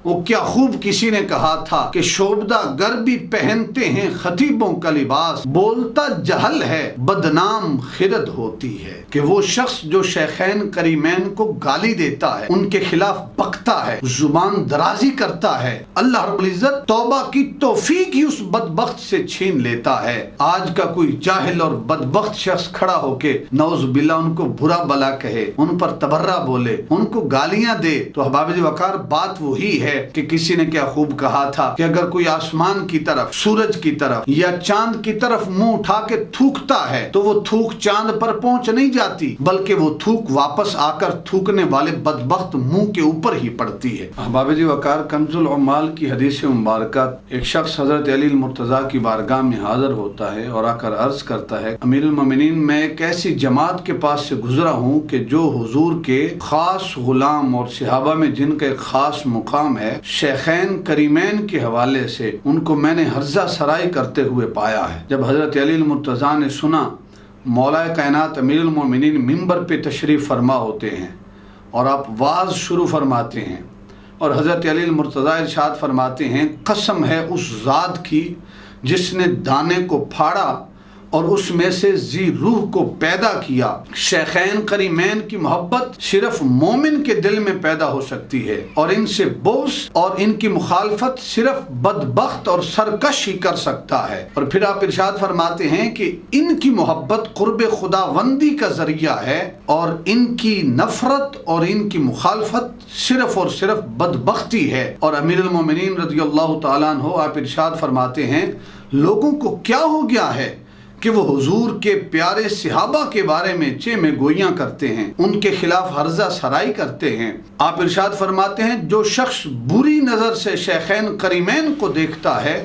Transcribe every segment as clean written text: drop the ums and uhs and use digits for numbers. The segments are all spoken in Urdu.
وہ کیا خوب کسی نے کہا تھا کہ شوبدہ گر بھی پہنتے ہیں خطیبوں کا لباس، بولتا جہل ہے بدنام خرد ہوتی ہے۔ کہ وہ شخص جو شیخین کریمین کو گالی دیتا ہے، ان کے خلاف بکتا ہے، زبان درازی کرتا ہے، اللہ رب العزت توبہ کی توفیق ہی اس بدبخت سے چھین لیتا ہے۔ آج کا کوئی جاہل اور بدبخت شخص کھڑا ہو کے نعوذ باللہ ان کو برا بلا کہے، ان پر تبرہ بولے، ان کو گالیاں دے، تو احباب وقار بات وہی ہے کہ کسی نے کیا خوب کہا تھا کہ اگر کوئی آسمان کی طرف، سورج کی طرف یا چاند کی طرف منہ اٹھا کے تھوکتا ہے تو وہ تھوک چاند پر پہنچ نہیں جاتی، بلکہ وہ تھوک واپس آ کر تھوکنے والے بدبخت منہ کے اوپر ہی پڑتی ہے۔ احباب وقار کنز العمال کی حدیث مبارکہ، ایک شخص حضرت علی المرتضیٰ کی بارگاہ میں حاضر ہوتا ہے اور آ کر عرض کرتا ہے، امیر المومنین، میں ایک ایسی جماعت کے پاس سے گزرا ہوں کہ جو حضور کے خاص غلام اور صحابہ میں جن کا ایک خاص مقام ہے، شیخین کریمین کے حوالے سے ان کو میں نے ہرزہ سرائی کرتے ہوئے پایا ہے۔ جب حضرت علی المرتضیٰ نے سنا، مولا کائنات امیر المومنین ممبر پہ تشریف فرما ہوتے ہیں اور آپ واعظ شروع فرماتے ہیں، اور حضرت علی المرتضیٰ ارشاد فرماتے ہیں، قسم ہے اس ذات کی جس نے دانے کو پھاڑا اور اس میں سے ذی روح کو پیدا کیا، شیخین کریمین کی محبت صرف مومن کے دل میں پیدا ہو سکتی ہے، اور ان سے بغض اور ان کی مخالفت صرف بدبخت اور سرکش ہی کر سکتا ہے۔ اور پھر آپ ارشاد فرماتے ہیں کہ ان کی محبت قرب خداوندی کا ذریعہ ہے، اور ان کی نفرت اور ان کی مخالفت صرف اور صرف بدبختی ہے۔ اور امیر المومنین رضی اللہ تعالیٰ عنہ آپ ارشاد فرماتے ہیں، لوگوں کو کیا ہو گیا ہے کہ وہ حضور کے پیارے صحابہ کے بارے میں چہ گوئیاں کرتے ہیں، ان کے خلاف ہرزہ سرائی کرتے ہیں۔ آپ ارشاد فرماتے ہیں، جو شخص بری نظر سے شیخین کریمین کو دیکھتا ہے،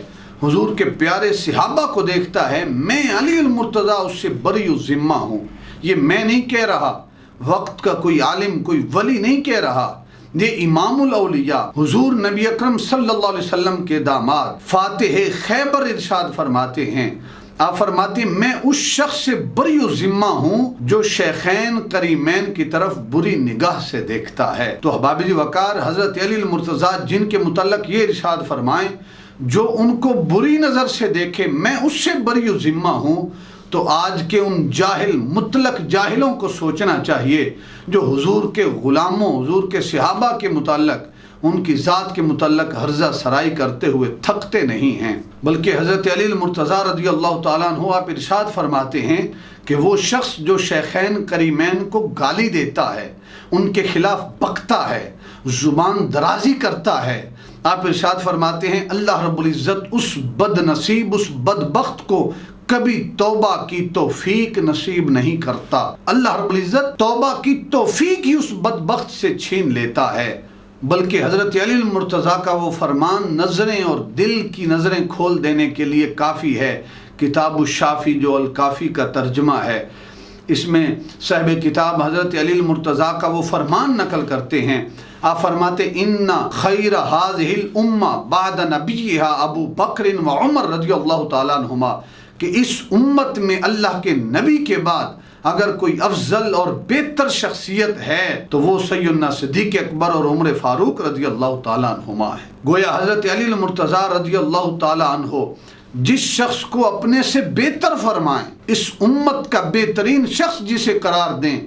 حضور کے پیارے صحابہ کو دیکھتا ہے، میں علی المرتضیٰ اس سے بری ذمہ ہوں۔ یہ میں نہیں کہہ رہا، وقت کا کوئی عالم، کوئی ولی نہیں کہہ رہا، یہ امام الاولیاء حضور نبی اکرم صلی اللہ علیہ وسلم کے داماد فاتح خیبر ارشاد فرماتے ہیں۔ آپ فرماتے ہیں، میں اس شخص سے بری و ذمہ ہوں جو شیخین کریمین کی طرف بری نگاہ سے دیکھتا ہے۔ تو احباب وقار حضرت علی المرتضیٰ جن کے متعلق یہ ارشاد فرمائیں، جو ان کو بری نظر سے دیکھے میں اس سے بری و ذمہ ہوں، تو آج کے ان جاہل، مطلق جاہلوں کو سوچنا چاہیے جو حضور کے غلاموں، حضور کے صحابہ کے متعلق، ان کی ذات کے متعلق ہرزہ سرائی کرتے ہوئے تھکتے نہیں ہیں، بلکہ حضرت علی المرتضیٰ رضی اللہ تعالیٰ عنہ آپ ارشاد فرماتے ہیں کہ وہ شخص جو شیخین کریمین کو گالی دیتا ہے، ان کے خلاف بکتا ہے، زبان درازی کرتا ہے، آپ ارشاد فرماتے ہیں، اللہ رب العزت اس بد نصیب، اس بدبخت کو کبھی توبہ کی توفیق نصیب نہیں کرتا۔ اللہ رب العزت توبہ کی توفیق ہی اس بدبخت سے چھین لیتا ہے۔ بلکہ حضرت علی المرتضیٰ کا وہ فرمان نظریں اور دل کی نظریں کھول دینے کے لیے کافی ہے۔ کتاب الشافی جو الکافی کا ترجمہ ہے، اس میں صاحب کتاب حضرت علی المرتضیٰ کا وہ فرمان نقل کرتے ہیں۔ آپ فرماتے، ان خیر هذه الامہ بعد نبیہا ابو بکر و عمر رضی اللہ تعالیٰ عنہما، کہ اس امت میں اللہ کے نبی کے بعد اگر کوئی افضل اور بہتر شخصیت ہے تو وہ سیدنا صدیق اکبر اور عمر فاروق رضی اللہ تعالیٰ عنہما ہے۔ گویا حضرت علی المرتضیٰ رضی اللہ تعالیٰ عنہ جس شخص کو اپنے سے بہتر فرمائیں، اس امت کا بہترین شخص جسے قرار دیں،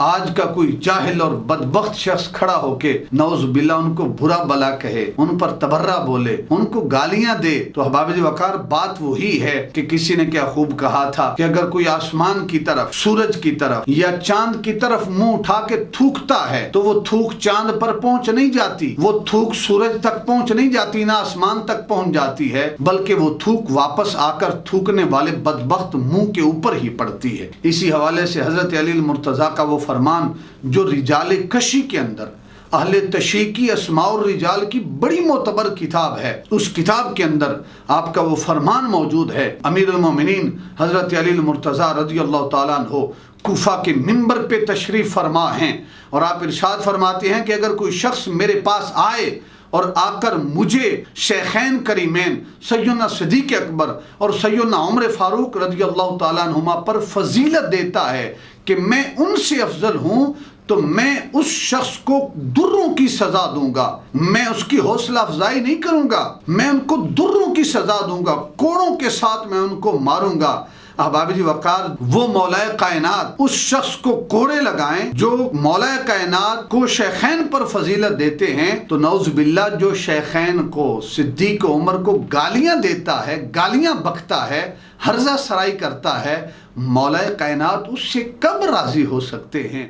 آج کا کوئی جاہل اور بدبخت شخص کھڑا ہو کے نعوذ باللہ ان کو برا بلا کہے، ان پر تبرہ بولے، ان کو گالیاں دے، تو احباب وقار بات وہی ہے کہ کسی نے کیا خوب کہا تھا کہ اگر کوئی آسمان کی طرف، سورج کی طرف یا چاند کی طرف منہ اٹھا کے تھوکتا ہے تو وہ تھوک چاند پر پہنچ نہیں جاتی، وہ تھوک سورج تک پہنچ نہیں جاتی، نہ آسمان تک پہنچ جاتی ہے، بلکہ وہ تھوک واپس آ کر تھوکنے والے بدبخت منہ کے اوپر ہی پڑتی ہے۔ اسی حوالے سے حضرت علی المرتضیٰ کا وہ فرمان جو رجال کشی کے اندر اہل تشیع کی اسماء الرجال کی بڑی معتبر کتاب ہے، اس کتاب کے اندر آپ کا وہ فرمان موجود ہے۔ امیر المومنین حضرت علی المرتضیٰ رضی اللہ تعالیٰ عنہ کوفہ کے منبر پہ تشریف فرما ہیں، اور آپ ارشاد فرماتے ہیں کہ اگر کوئی شخص میرے پاس آئے اور آ کر مجھے شیخین کریمین سیدنا صدیق اکبر اور سیدنا عمر فاروق رضی اللہ تعالیٰ عنہما پر فضیلت دیتا ہے کہ میں ان سے افضل ہوں، تو میں اس شخص کو دروں کی سزا دوں گا، میں اس کی حوصلہ افزائی نہیں کروں گا، میں ان کو دروں کی سزا دوں گا، کوڑوں کے ساتھ میں ان کو ماروں گا۔ احباب جی وقار، وہ مولا کائنات اس شخص کو کوڑے لگائیں جو مولا کائنات کو شیخین پر فضیلت دیتے ہیں، تو نعوذ باللہ جو شیخین کو، صدیق عمر کو گالیاں دیتا ہے، گالیاں بکتا ہے، ہرزہ سرائی کرتا ہے، مولا کائنات اس سے کب راضی ہو سکتے ہیں؟